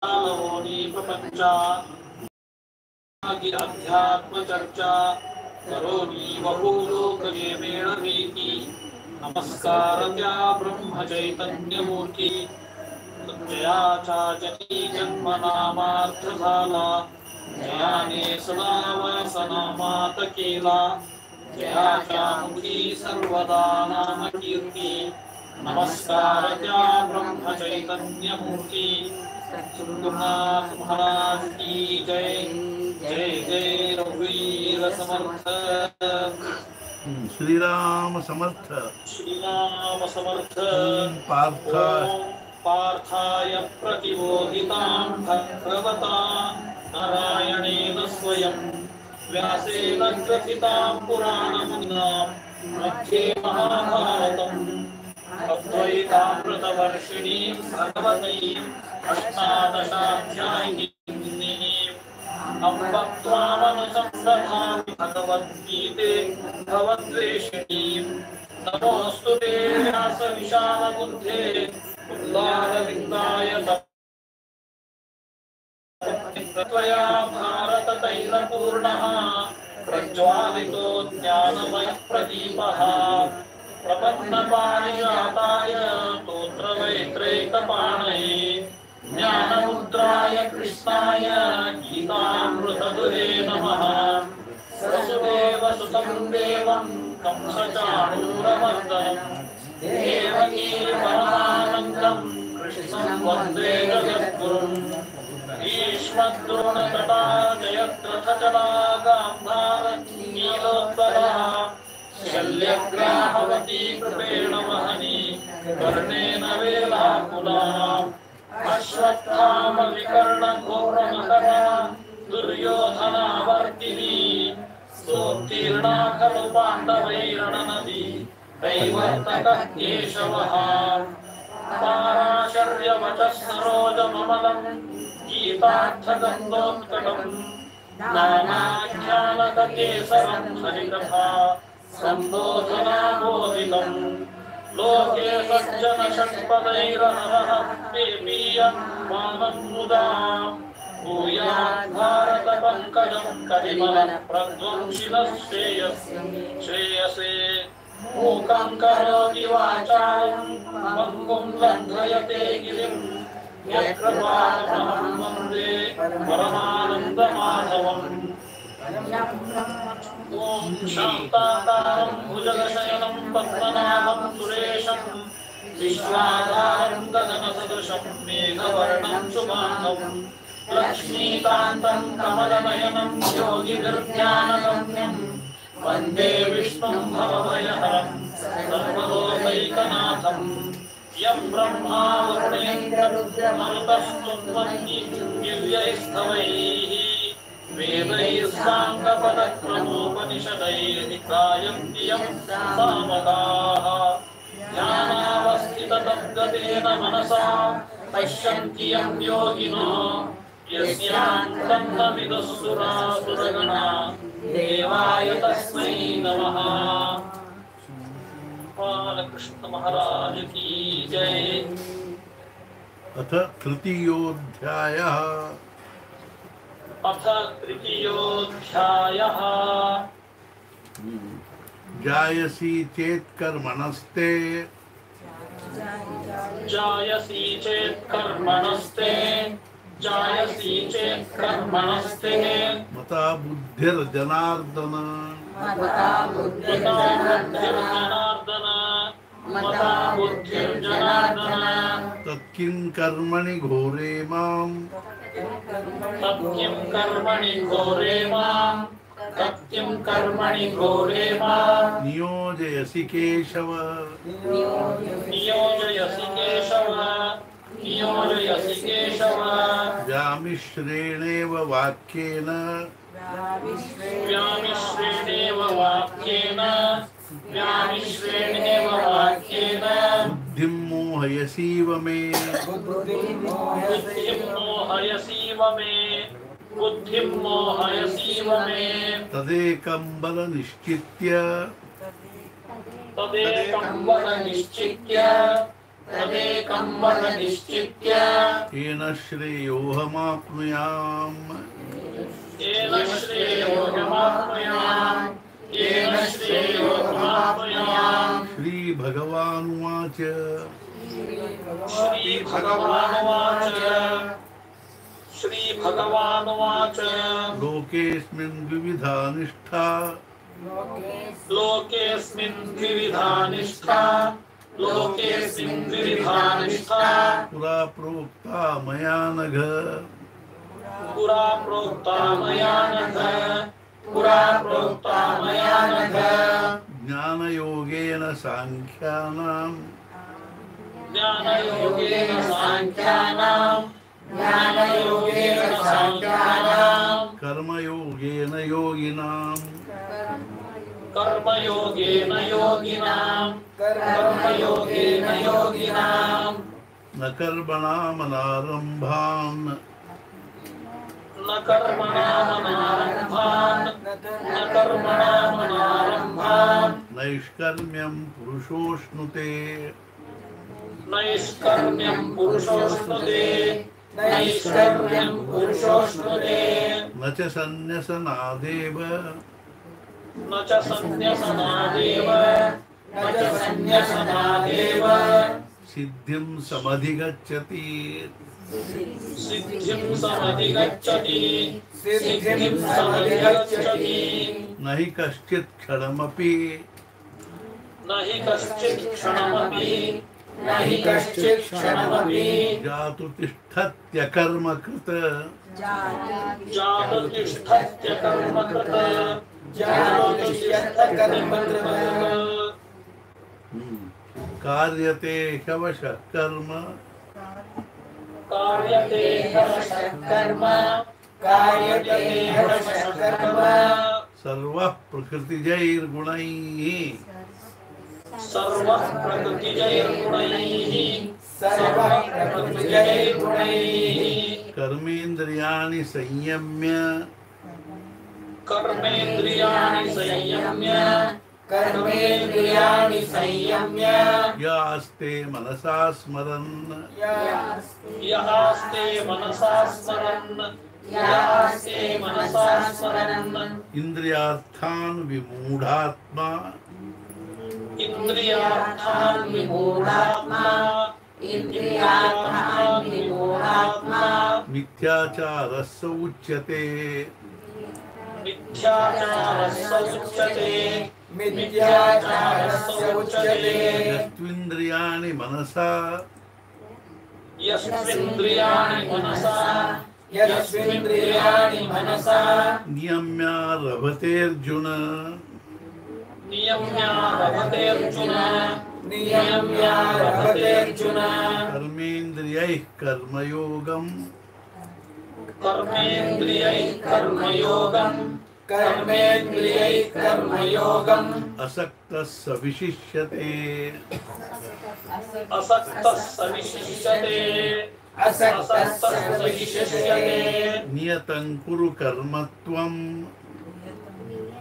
प्रपंचा अध्यात्म चर्चा करोनी बहुलोकनेमेण रीति नमस्कार त्या ब्रह्म चैतन्य मूर्ती जयाचा जनी जन्म नामार्थ झाला जयाने सदावासना मात केला जयाच्या मुखी सर्वदा नाम कीर्ती नमस्कार त्या ब्रह्म चैतन्य मूर्ती सद्गुरुनाथ महाराज की जय जय जय रघुवीर समर्थ श्रीराम समर्थ श्रीराम समर्थ पार्थाय प्रतिबोधितां भगवता नारायणेन स्वयं व्यासेन ग्रथितां पुराणमुनिना मध्ये महाभारतम् अद्वैतामृतवर्षिणीं भगवतीम् अष्टादशाध्यायिनीम् अम्ब त्वामनुसंदधामि भगवद्गीते भवद्वेषिणीम् नमोऽस्तु ते व्यास विशालबुद्धे उल्लाललिङ्गाय त्वया भारततैलपूर्णः प्रज्वालितो ज्ञानमयः प्रदीपः प्रपन्नपारिजाताय स्तोत्रवेत्रैकपाणये ज्ञानमुद्राय कृष्णाय गीतामृतदुहे नमः वसुदेवसुतं देवं कंसचाणूरमर्दनं देवकी परमानन्दं कृष्णं वन्दे जगद्गुरुम् भीष्मद्रोणतटा जयद्रथचला गान्धार नीलोत्पलः शल्यग्राहवती कृपेण वहनी कर्णेन वेलाकुला अश्वत्थामविकर्णघोरमकरा दुर्योधनावर्तिनी स्तोत्तीर्णा खलु पाण्डवैरणनदी दैवर्तकः केशवः पाराशर्यवचः सरोजममलं गीतार्थगन्धोत्कटम् नानाज्ञानककेसरं हरिकथा सम्बोधनाबोधितम् लोके सज्जन षट्पदैरहरः पेपीयं मानं मुदा भूयात् भारतपङ्कजं कलिमलं प्रध्वंसिनः श्रेयसे मूकं करोति वाचालं पङ्गुं लङ्घयते गिरिं यत्कृपातमहं वन्दे परमानन्दमाधवम् ॐ शान्ताकारं भुजगशयनं पद्मनाभं सुरेशं विश्वाधारं गगनसदृशं मेघवर्णं शुभाङ्गं लक्ष्मीकान्तं कमलनयनं योगिभिर्ध्यानगम्यं वन्दे विष्णुं भवभयहरं सर्वलोकैकनाथं यं ब्रह्मा वरुणेन्द्ररुद्रमरुतस्तुन्वन्ति दिव्यैस्तवैः वेदैः साङ्गपदक्रमोपनिषदैर्निकायन्ति यं सामगाः ध्यानावस्थिततद्गतेन मनसा पश्यन्ति यं योगिनो यस्यान्तन्नमिदुःसुरासुरगणा देवाय तस्मै नमः। बालकृष्ण महाराज की जय। अथ तृतीयोऽध्यायः। अथ तृतीयोऽध्यायः। जायसी चेत् कर्मणस्ते जायसी चेत् कर्मणस्ते जायसी चेत् कर्मणस्ते मता बुद्धिर्जनार्दन मता बुद्धिर्जनार्दन तत्किं कर्मणि घोरे मां तत्किं कर्मणि घोरे मां नियोजयसि केशव व्यामिश्रेणेव वाक्येन बुद्धिं मोहयसीव मे तदेकं बलनिश्चित्य तदेकं वद निश्चित्य येन श्रेयोऽहमाप्नुयाम् येन श्रेयोऽहमाप्नुयाम् येन श्रेयोऽहमाप्नुयाम् श्रीभगवानुवाच श्रीभगवानुवाच लोकेऽस्मिन् विविधा निष्ठा लोकेऽस्मिन् द्विविधा निष्ठा लोकेऽस्मिन् द्विविधा निष्ठा पुरा प्रोक्ता मया नघ पुरा प्रोक्ता मया नघ पुरा प्रोक्ता मया नघ ज्ञानयोगेन साङ्ख्यानां ज्ञानयोगेन साङ्ख्यानां ज्ञानयोगेन साङ्ख्यानां कर्मयोगेन योगिनां कर्मयोगेन योगिनां कर्मयोगेन योगिनां न कर्मणामनारम्भान् न कर्मणामनारम्भान् न कर्मणामनारम्भान् नैष्कर्म्यं पुरुषोऽश्नुते नैष्कर्म्यं पुरुषोऽश्नुते नैष्कर्म्यं पुरुषोऽश्नुते न च सन्न्यसनादेव न च सन्न्यसनादेव न च सन्न्यसनादेव सिद्धिं समधिगच्छति सिद्धिं समधिगच्छति सिद्धिं समधिगच्छति न हि कश्चित् क्षणमपि न हि कश्चित् क्षणमपि न हि कश्चित् क्षणमपि जातु तिष्ठत्यकर्मकृत जातु तिष्ठत्यकर्मकृत जातु तिष्ठत्यकर्मकृत कार्यते ह्यवशः कर्म कार्यते ह्यवशः कर्म कार्यते ह्यवशः कर्म सर्वः प्रकृतिजैर्गुणैः सर्वः प्रकृतिजैर्गुणैः सर्वः प्रकृतिजैर्गुणैः कर्मेन्द्रियाणि संयम्य कर्मेन्द्रियाणि संयम्य कर्मेन्द्रियाणि संयम्य यास्ते मनसा स्मरन् यहास्ते मनसा स्मरन् यहास्ते मनसा स्मरन् इन्द्रियार्थान् विमूढात्मा इन्द्रियार्थान् विमूढात्मा इन्द्रियार्थान् विमूढात्मा मिथ्याचारः स उच्यते मिथ्याचारः स उच्यते मिथ्याचारः स उच्यते यस्त्विन्द्रियाणि मनसा यस्त्विन्द्रियाणि मनसा यस्त्विन्द्रियाणि मनसा नियम्यारभतेऽर्जुन नियम्यारभतेऽर्जुन नियम्यारभतेऽर्जुन कर्मेन्द्रियैः कर्मयोगम् कर्मेन्द्रियैः कर्मयोगम् कर्मेन्द्रियैः कर्मयोगम् असक्तः स विशिष्यते असक्तः स विशिष्यते असक्तः स विशिष्यते नियतं कुरु कर्म त्वम्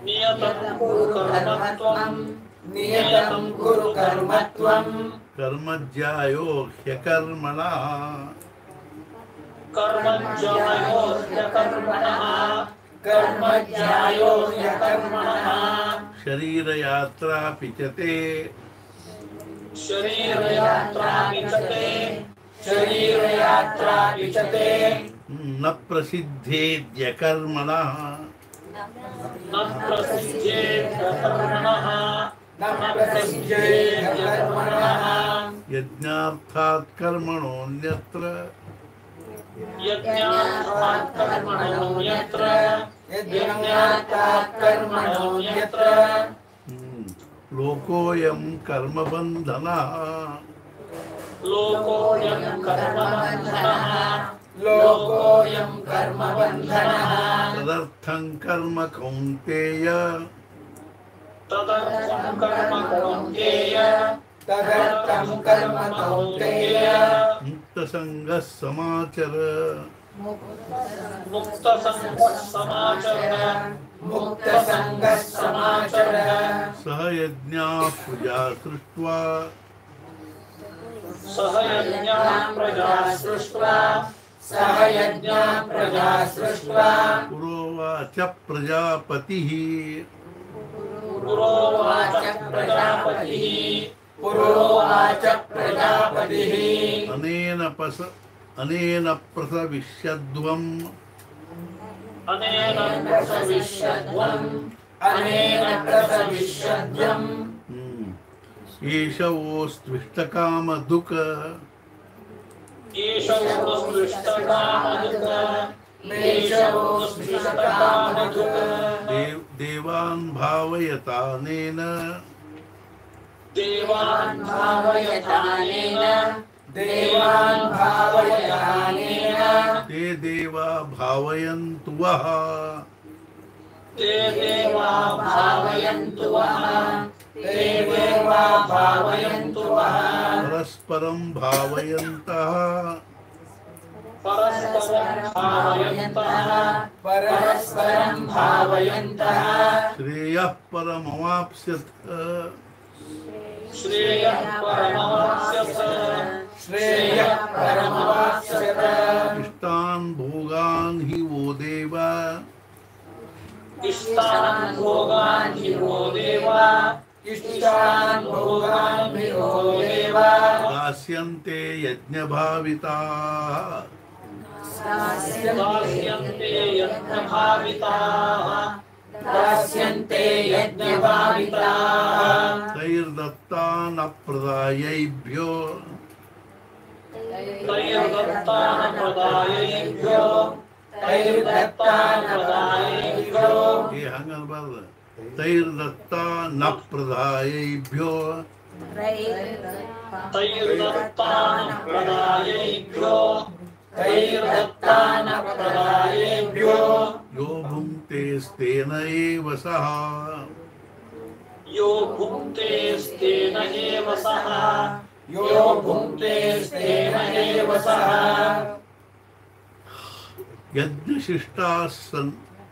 नियतं कुरु कर्मत्वम् नियतं कुरु कर्मत्वम् कर्मज्यायो ह्यकर्मणः कर्मज्यायो ह्यकर्मणः कर्मज्यायो ह्यकर्मणः शरीरयात्रापि च ते शरीरयात्रा विचते शरीरयात्रा विचते न प्रसिद्धेद्यकर्मणः न प्रसिद्धेद्यकर्मणः न प्रसिद्धेद्यकर्मणः यज्ञार्थात् कर्मणोऽन्यत्र यज्ञार्थात् कर्मणोऽन्यत्र यज्ञार्थात् कर्मणोऽन्यत्र लोकोऽयं कर्मबन्धनः लोकोऽयं कर्मबन्धनः लोकोऽयं कर्मबन्धनः तदर्थं कर्म कौन्तेय तदर्थं कर्म कौन्तेय तदर्थं कर्म कौन्तेय मुक्तसङ्गः समाचर मुक्तसङ्गः समाचर मुक्तसङ्गः समाचर सह यज्ञाः प्रजा सृष्ट्वा सह यज्ञां प्रजा सृष्ट्वा पुरोवाच प्रजापतिः अनेन प्रसविष्यध्वम् एषवोस्त्विष्टकामधुक् देवान् भावयतानेन ते देवा भावयन्तु वः परस्परं भावयन्तः श्रेयः परमवाप्स्यथ इष्टान् भोगान् हि वो देवा दास्यन्ते यज्ञभाविताः तैर्दत्तान् अप्रदायैभ्यो तैर्दत्तान् अप्रदायैभ्यो यो भुङ्क्ते स्तेन एव सः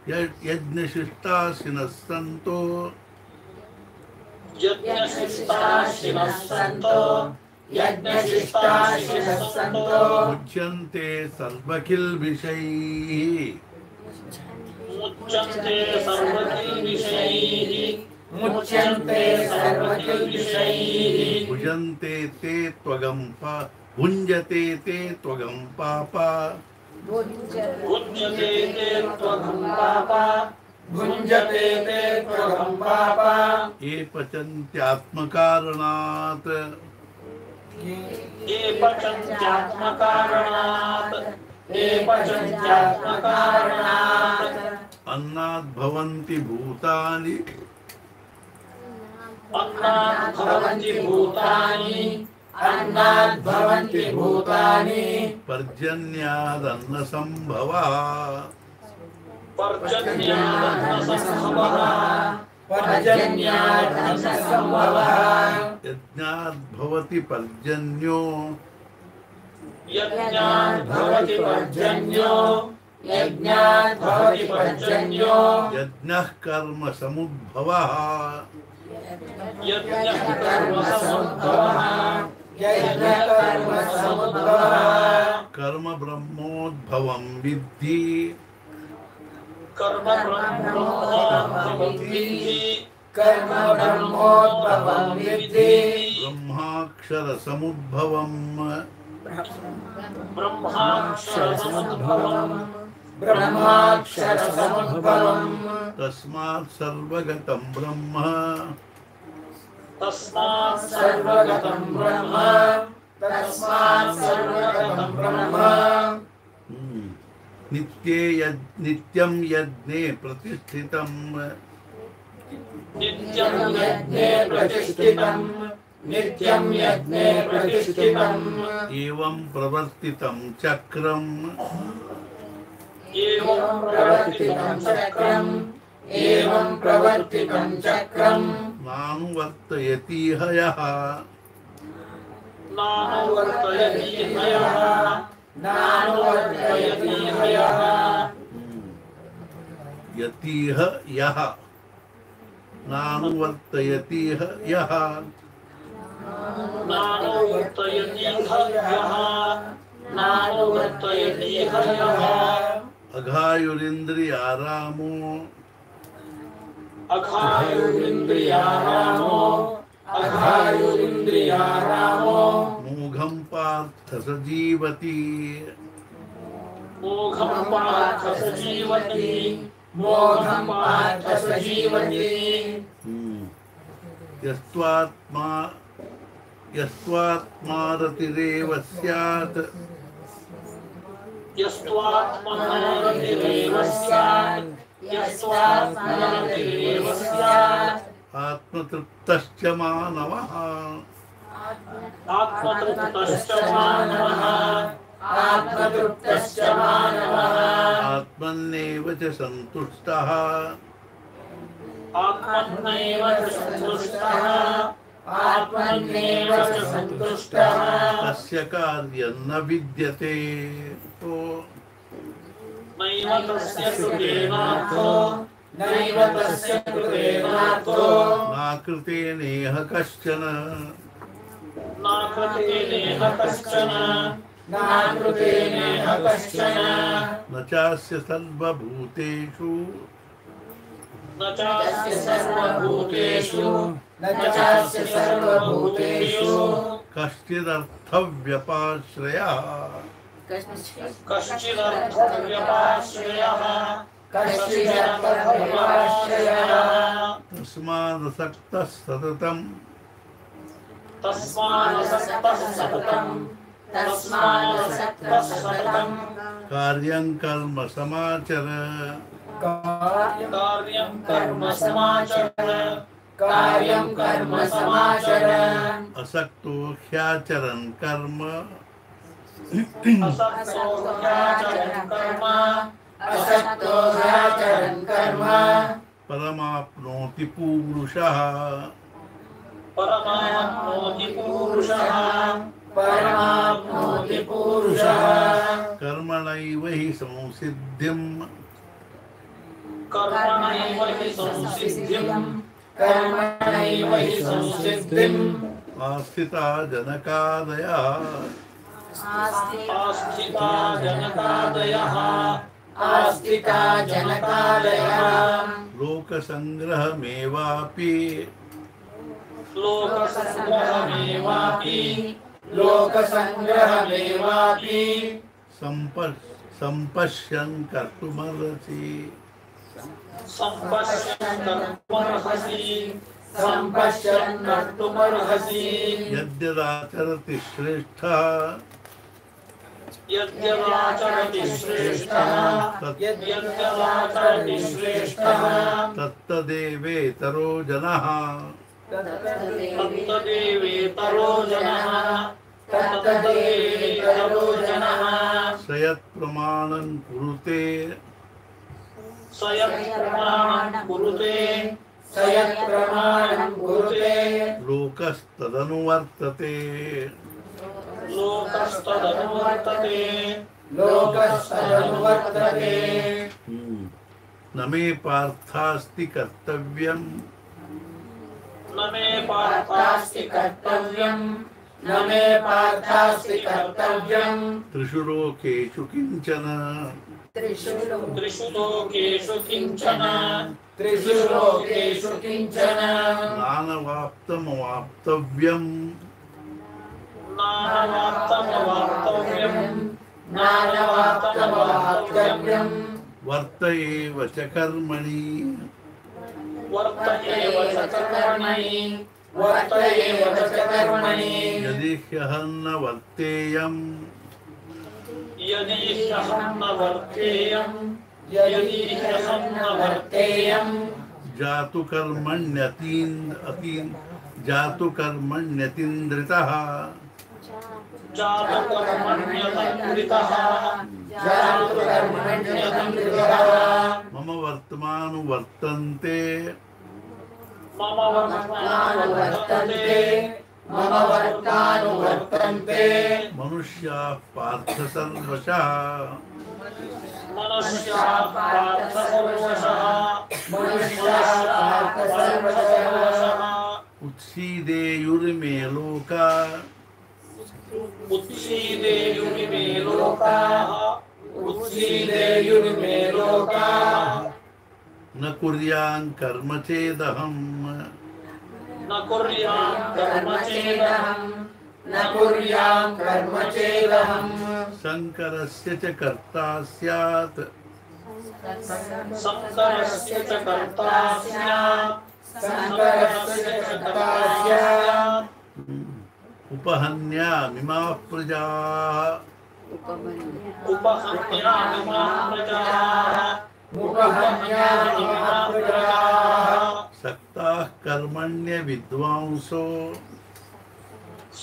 यज्ञशिष्टासिनः सन्तो मुच्यन्ते सर्वकिल्बिषैः भुञ्जते ते त्वगं पापा ये पचन्त्यात्मकारणात् अन्नाद् भवन्ति भूतानि पर्जन्यादन्नसम्भवः यज्ञाद् भवति पर्जन्यो यज्ञः कर्म समुद्भवः कर्म ब्रह्मोद्भवं विद्धि ब्रह्माक्षर समुद्भवम् तस्मात् सर्वगतं ब्रह्म नित्यं यज्ञे प्रतिष्ठितम् एवं प्रवर्तितं चक्रम् नानुवर्तयति हयः यतिह यः नानुवर्तयति यः अघायुरिन्द्रियारामो मोघं पार्थ स जीवति यस्त्वात्मा यस्त्वात्मारतिरेव स्यात् आत्मतृप्तश्च मानवः आत्मन्नेव च सन्तुष्टः तस्य कार्यं न विद्यते तो नाकृते नेह कश्चन न चास्य सर्वभूतेषु कश्चिदर्थव्यपाश्रयः तस्मादसक्तः सततम् कार्यं कर्म समाचर असक्तो ह्याचरन् कर्म परमाप्नोति पूरुषः कर्मणैव हि संसिद्धिम् आस्थिता जनकादयः लोकसंग्रहमेवापि संपश्यन् कर्तुमर्हसि यद्यदाचरति श्रेष्ठः तत्तदेवेतरो जनः स यत्प्रमाणं कुरुते लोकस्तदनुवर्तते न मे पार्थास्ति कर्तव्यम् त्रिषु लोकेषु किञ्चन नानवाप्तमवाप्तव्यम् वर्त एव च कर्मणि यदि ह्यहं न वर्तेयम् जातु कर्मण्यतीन्द्रितः मम वर्तमानुवर्तन्ते मनुष्याः पार्थ सर्वशः उत्सीदेयुर्मे मे लोका उत्सीदेयुरिमे लोकाः उत्सीदेयुरिमे लोकाः न कुर्यां कर्म चेदहम् न कुर्यां कर्म चेदहम् न कुर्यां कर्म चेदहम् शङ्करस्य च कर्ता स्यात् संकरस्य च कर्ता स्यात् संकरस्य च कर्ता स्यात् उपहन्यामिमाः प्रजाः उपहन्यामिमाः प्रजाः उपहन्यामिमाः प्रजाः सक्ताः कर्मण्य विद्वांसो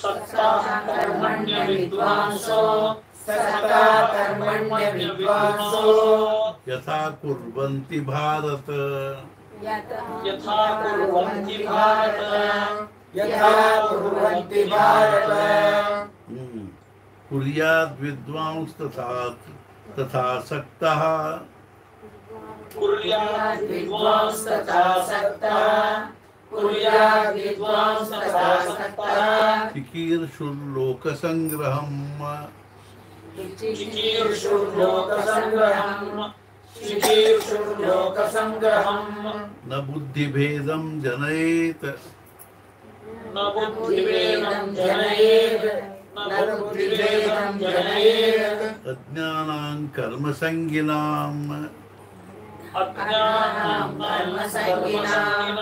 सक्ताः कर्मण्य विद्वांसो सक्ता कर्मण्य विद्वांसो यथा कुर्वन्ति भारत यथा कुर्वन्ति भारत यथा कुर्वन्ति भारत कुर्याद् विद्वांस तथा सक्तः कुर्यात् विद्वांस तथा सक्तः कुर्यात् विद्वांस तथा सक्तः चिकीर्षुर्लोकसङ्ग्रहम् चिकीर्षुर्लोकसङ्ग्रहम् चिकीर्षुर्लोकसङ्ग्रहम् न बुद्धिभेदं जनयेत् न बुद्धिभेदं जनयेत् न बुद्धिभेदं जनयेत् अज्ञानां कर्मसङ्गिनाम् अज्ञानां कर्मसङ्गिनाम्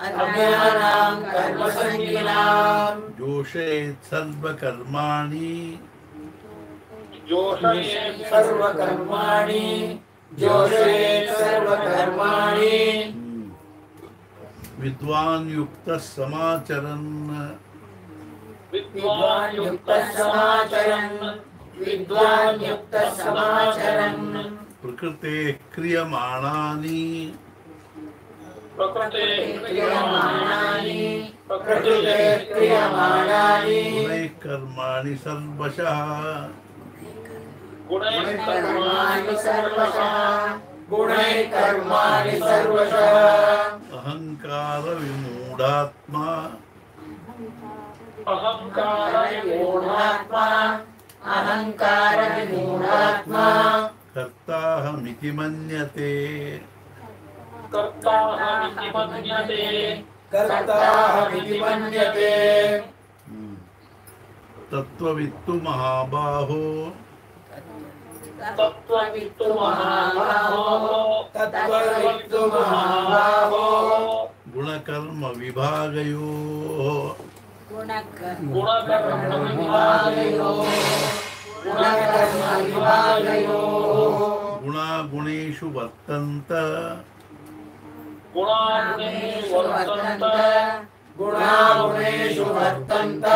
अज्ञानां कर्मसङ्गिनां जोषयेत् सर्वकर्माणि जोषयेत् सर्वकर्माणि जोषयेत् सर्वकर्माणि विद्वान् युक्तः समाचरन् विद्वान् युक्तः समाचरन् विद्वान् युक्तः समाचरन् प्रकृतेः क्रियमाणानि प्रकृतेः क्रियमाणानि प्रकृतेः क्रियमाणानि गुणैः कर्माणि सर्वशः गुणैः कर्माणि कर्माणि सर्वशः गुणैः कर्माणि सर्वशः अहङ्कार विमूढात्मा अहङ्कारविमूढात्मा अहङ्कारविमूढात्मा कर्ताहमिति मन्यते कर्ताहमिति मन्यते कर्ताहमिति मन्यते तत्त्ववित्तु महाबाहो तत्त्ववित्तु महाबाहो तत्त्ववित्तु महाबाहो गुणकर्म विभागयोः गुणकर्मविभागयोः गुणकर्मविभागयोः गुणागुणेषु वर्तन्त गुणागुणेषु वर्तन्त गुणागुणेषु वर्तन्त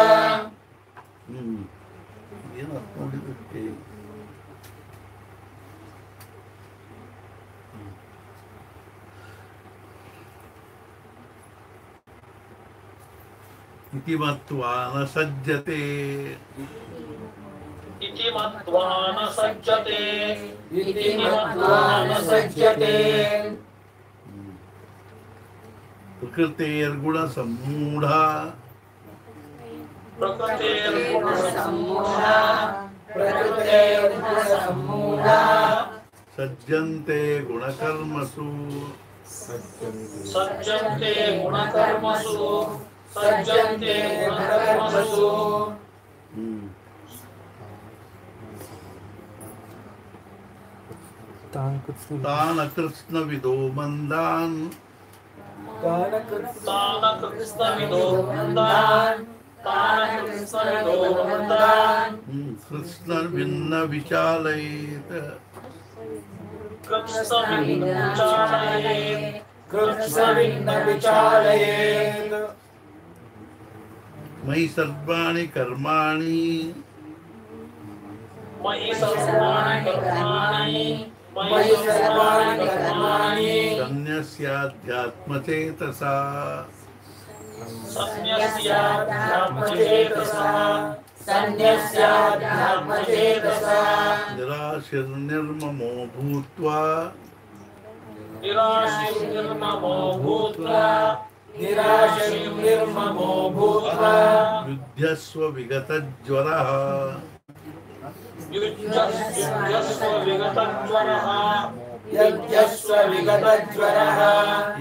ಏನು ಅರ್ಥ ನೋಡಿದ್ದಕ್ಕೆ इति मत्वा न सज्जते इति मत्वा न सज्जते इति मत्वा न सज्जते प्रकृतेर्गुणसम्मूढा प्रकृतेर्गुणसम्मूढा प्रकृतेर्गुणसम्मूढा सज्जन्ते गुणकर्मसु सज्जन्ते गुणकर्मसु सज्जन्ते गुणकर्मसु तान कृत्स्नविदो मन्दान् तान कृत्स्नविदो मन्दान् तान कृत्स्नविदो मन्दान् कृत्स्नभिन्न विचालयेत् कृत्स्नविचालयेत् कृत्स्नभिन्न विचालयेत् मयि सर्वाणि कर्माणि मयि सर्वाणि कर्माणि मयि सर्वाणि कर्माणि सन्न्यस्याध्यात्मचेतसा सन्न्यस्याध्यात्मचेतसा सन्न्यस्याध्यात्मचेतसा निराशिर्निर्ममो भूत्वा निराशिर्निर्ममो भूत्वा निराशं निर्ममो भूत्वा युध्यस्व विगतज्वरः युज्यस्व विगतज्वरः यज्ञस्व विगतज्वरः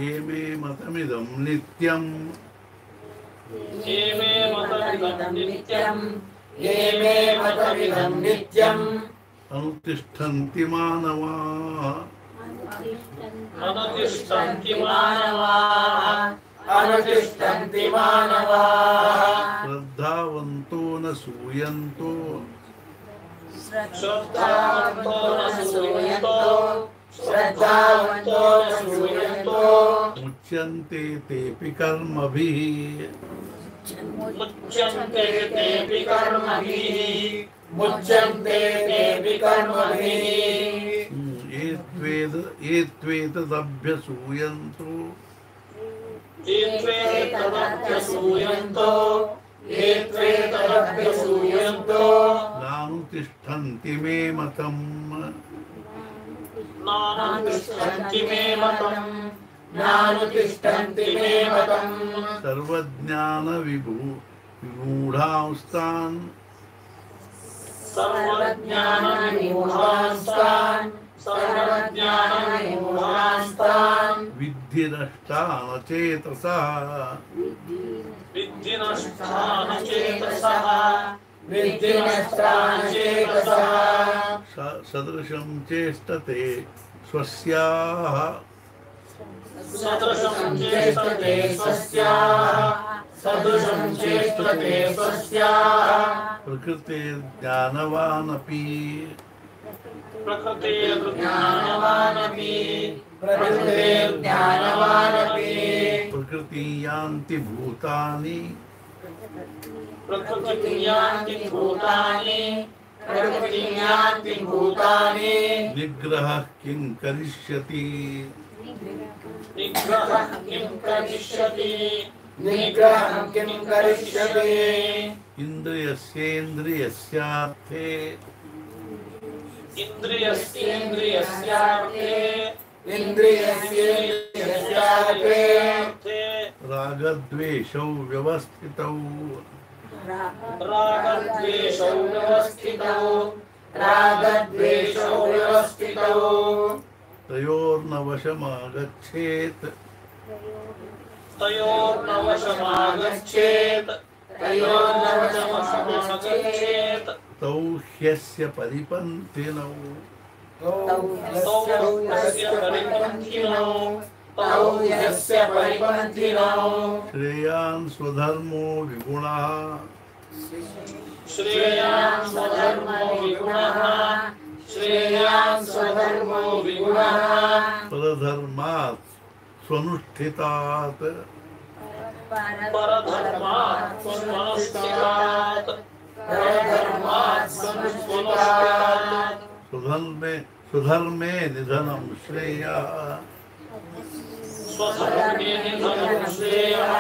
ये मे मतमिदं नित्यम् ये मे मतमिदं नित्यम् ये मे मतमिदं नित्यम् अनुतिष्ठन्ति मानवाः अनुतिष्ठन्ति मानवाः अनुतिष्ठन्ति मानवाः श्रद्धावन्तो न सूयन्तो श्रद्धावन्तो न सूयन्तो श्रद्धावन्तो न श्रूयन्तो मुच्यन्ते तेऽपि कर्मभिः मुच्यन्ते तेऽपि कर्मभिः मुच्यन्ते तेऽपि कर्मभिः ये त्वेतदभ्यसूयन्तो ये त्वेतदभ्यसूयन्तो ये त्वेतदभ्यसूयन्तो नानुतिष्ठन्ति मे मतम् नानुतिष्ठन्ति मे मतम् नानुतिष्ठन्ति मे मतम् सर्वज्ञानविमूढांस्तान् सर्वज्ञानविमूढांस्तान् विद्धि नष्टानचेतसः विद्धि नष्टानचेतसः विद्धि नष्टानचेतसः सदृशं चेष्टते स्वस्याः सदृशं चेष्टते स्वस्याः सदृशं चेष्टते स्वस्याः प्रकृतेर्ज्ञानवानपि प्रकृतेर्ज्ञानवानपि प्रकृतेर्ज्ञानवानपि प्रकृति यान्ति भूतानि प्रकृतिं यान्ति भूतानि प्रकृतिं यान्ति भूतानि निग्रहः किं करिष्यति निग्रहः किं करिष्यति निग्रहं किं करिष्यति इन्द्रियस्येन्द्रियस्यार्थे इन्द्रियस्येन्द्रियस्यार्थे इन्द्रियस्येन्द्रियस्यार्थे रागद्वेषौ व्यवस्थितौ रागद्वेषौ व्यवस्थितौ रागद्वेषौ व्यवस्थितौ तयोर्नवशमागच्छेत् तयोर्नवशमागच्छेत् तयोर्नवशमागच्छेत् तौ ह्यस्य परिपन्थिनौ तौ तौ यस्य परिपन्थिनौ तौ यस्य परिपन्थिनौ श्रेयान् स्वधर्मो विगुणः श्रेयान् स्वधर्मो विगुणः श्रेयान् स्वधर्मो विगुणः परधर्मात् स्वनुष्ठितात् परधर्मात् स्वनुष्ठितात् परधर्मात् स्वनुष्ठितात् स्वधर्मे निधनं श्रेयः स्वधर्मे निधनं श्रेयः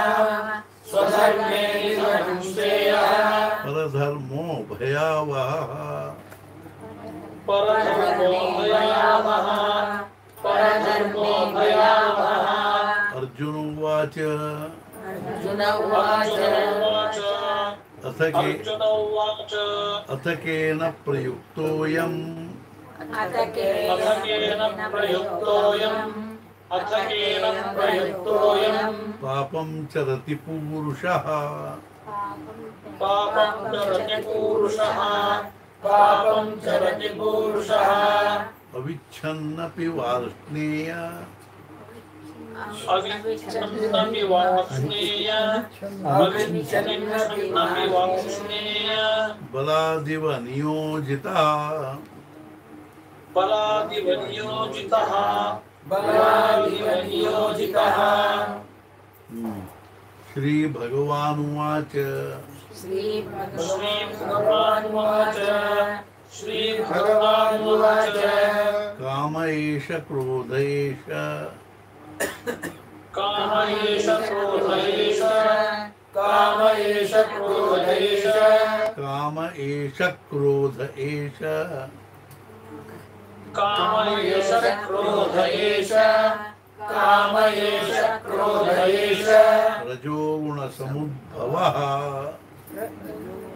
स्वधर्मे निधनं श्रेयः परधर्मो भयावहः परधर्मो भयावहः परधर्मो भयावहः अर्जुन उवाच अर्जुन उवाच अर्जुन उवाच अथ केन प्रयुक्तोऽयम् अथ केन प्रयुक्तोऽयम् अथ केन प्रयुक्तोऽयम् पापं चरति पूरुषः पापं चरति पूरुषः पापं चरति पुरुषः अविच्छन्नपि वार्ष्णेय अविच्छन्नपि वार्ष्णेय अविच्छन्नपि वार्ष्णेय बलादिव नियोजितः बलादिव नियोजितः बलादिव नियोजितः श्रीभगवानुवाच श्रीभगवानुवाच श्रीभगवानुवाच काम एष क्रोध एष काम एष क्रोध एष काम एष क्रोध एष काम एष क्रोध एष काम एष क्रोध एष काम एष क्रोध एष रजोगुणसमुद्भवः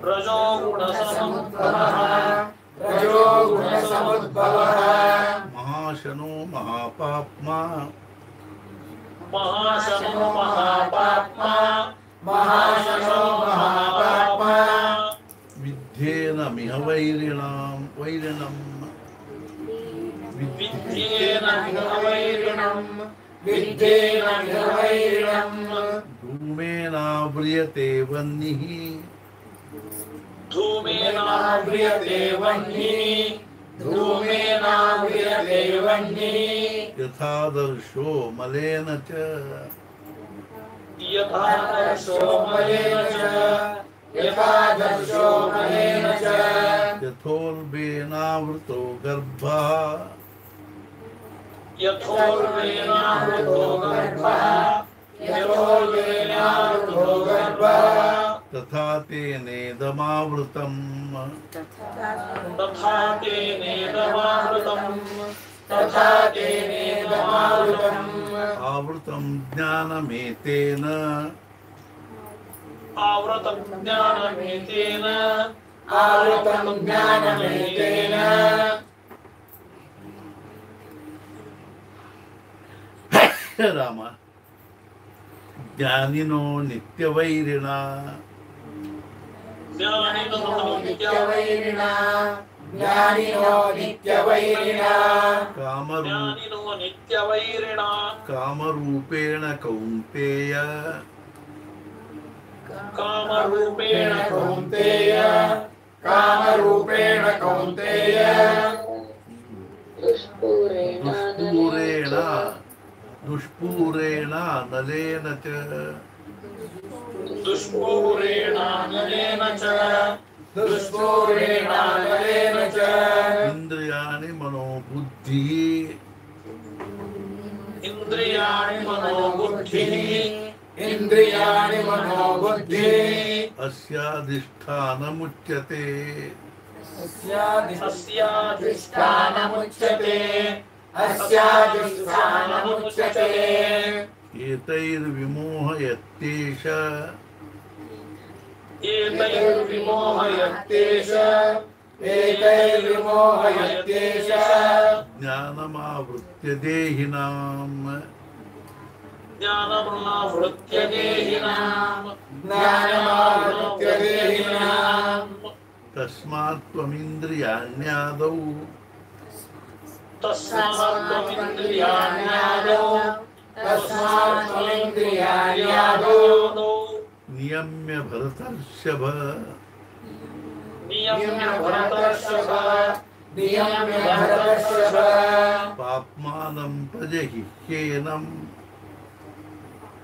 रजोगुणसमुद्भवः रजोगुणसमुद्भवः महाशनो महापाप्मा महाशनो महापाप्मा महाशनो महापाप्मा विद्येनमिह वैरिणां वैरिणम् विद्येन वैरिणम् विद्येन वैरिणम् धूमेनाव्रियते वह्निः धूमेनाव्रियते वह्निः धूमेनाव्रियते वह्निः यथादर्शो मलेन च यथा सोमलेन च यथा दर्शो मलेन च यथोल्बेनावृतो गर्भः यथोल्बेनावृतो गर्भः यथोल्बेनावृतो गर्भः तथा तेनेदमावृतम् तथा तेनेदमावृतम् तथा तेनेदमावृतम् आवृतं ज्ञानमेतेन आवृतं ज्ञानमेतेन आवृतं ज्ञानमेतेन राम ज्ञानिनो नित्यवैरिणा ज्ञानिनो नित्यवैरिणा ज्ञानिनो नित्यवैरिणा ज्ञानिनो नित्यवैरिणा कामरूपेण कौन्तेय कामरूपेण कौन्तेय कामरूपेण कौन्तेय दुष्पूरेण नलेन च दुष्पूरेणानलेन च दुष्पूरेणानलेन च इन्द्रियाणि मनोबुद्धिः इन्द्रियाणि मनोबुद्धिः इन्द्रियाणि मनोबुद्धिः अस्याधिष्ठानमुच्यते अस्याधिष्ठानमुच्यते अस्याधिष्ठानमुच्यते एतैर्विमोहयत्येष एतैर्विमोहयत्येष एतैर्विमोहयत्येष ज्ञानमावृत्य देहिनाम् ज्ञानमावृत्य देहिनाम् ज्ञानमावृत्य देहिनाम् तस्मात् त्वमिन्द्रियाण्यादौ तस्मात्त्वमिन्द्रियाण्यादौ तस्मात् त्वमिन्द्रियाण्यादौ नियम्य भरतर्षभ नियम्य भरतर्षभ नियम्य भरतर्षभ पाप्मानं प्रजहिह्येनम्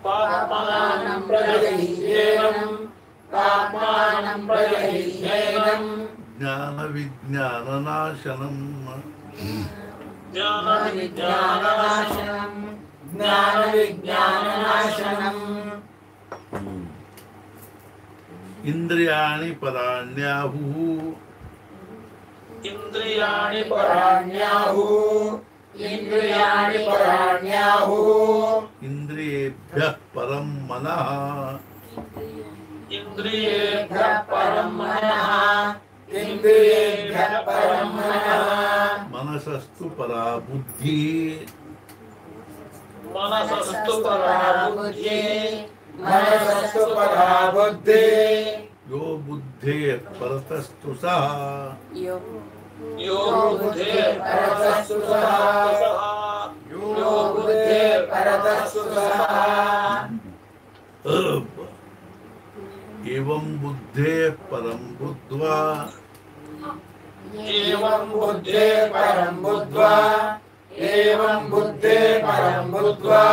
पाप्मानं प्रजहिह्येनम् पाप्मानं प्रजहिह्येनम् ज्ञानविज्ञाननाशनम् ज्ञानविज्ञाननाशनम् ज्ञानविज्ञाननाशनम् इन्द्रियाणि पराण्याहुः इन्द्रियाणि पराण्याहुः इन्द्रियाणि पराण्याहुः इन्द्रियेभ्यः परं मनः इन्द्रियेभ्यः परं मनः इन्द्रियेभ्यः परं मनः मनसस्तु परा बुद्धिः मनसस्तु परा बुद्धिः मनसस्तु परा बुद्धिः यो बुद्धेः परतस्तु सः यो बुद्धेः परतस्तु सः यो बुद्धेः परतस्तु सः एवं बुद्धेः परं बुद्ध्वा एवं बुद्धेः परं बुद्ध्वा एवं बुद्धेः परं बुद्ध्वा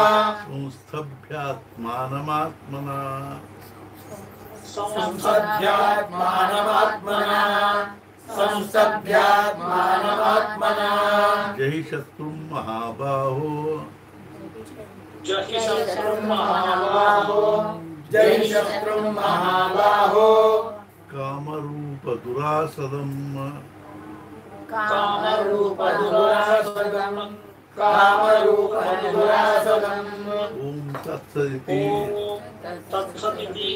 संस्थभ्यात्मानमात्मना संसभ्यात्मानमात्मना संसभ्यात्मानमात्मना जहि शत्रुं महाबाहो जहि शत्रुं महाबाहो जय शत्रुं महाबाहो कामरूपदुरासदम् कामरूपदुरासदम् कामरूपमधुरासनम् ओम तत्सदिति तत्सदिति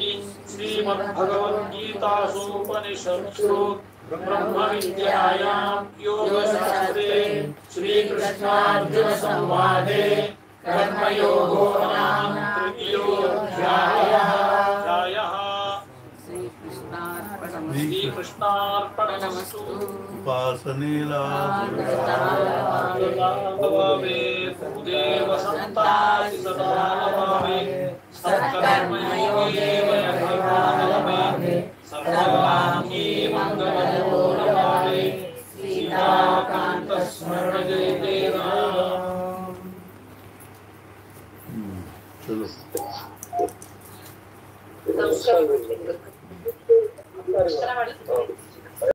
श्रीमद्भगवद्गीतासूपनिषत्सु ब्रह्मविद्यायां योगशास्त्रे श्रीकृष्णार्जुनसंवादे कर्मयोगो नाम तृतीयोऽध्यायः। श्रीकृष्णार्पणमस्तु। उपासनेला देवसन्तासि सदा नमामि सत्कर्मयोगेव यथामि सर्वाङ्गी मङ्गलो नमामि सीताकान्तस्मरणजयतेन। चलो नमस्कार।